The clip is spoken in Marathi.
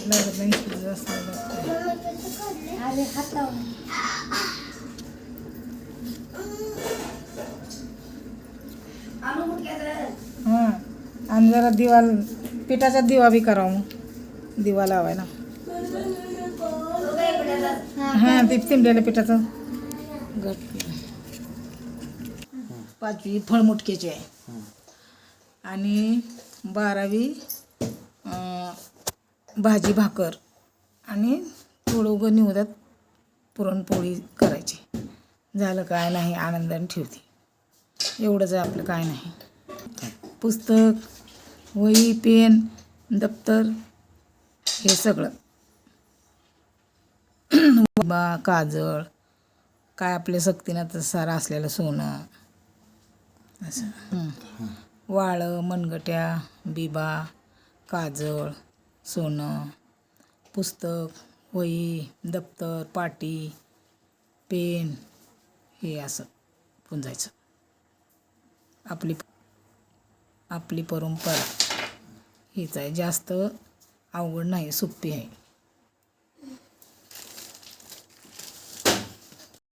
लागत नाही जास्त हां. आणि जरा दिवा पिठाचा दिवा बी करावा मग दिवा लावायला. हां ते तिंबलेल्या पिठाचं घट. 5वी फळमुटक्याची आहे आणि 12वी भाजी भाकर आणि थोडं उगं निवदात पुरणपोळी करायची. झालं काय नाही आनंदाने ठेवते. एवढंच आहे आपलं, काय नाही. पुस्तक वही पेन दप्तर हे सगळं बा काजळ काय आपल्या सक्तीनं सारं असलेलं सोनं असं. वाळं मनगट्या बिबा काजळ सोनं पुस्तक वही दप्तर पाटी पेन हे असं पुंजायचं. आपली परंपरा हीच आहे. जास्त अवघड नाही, सोपी आहे.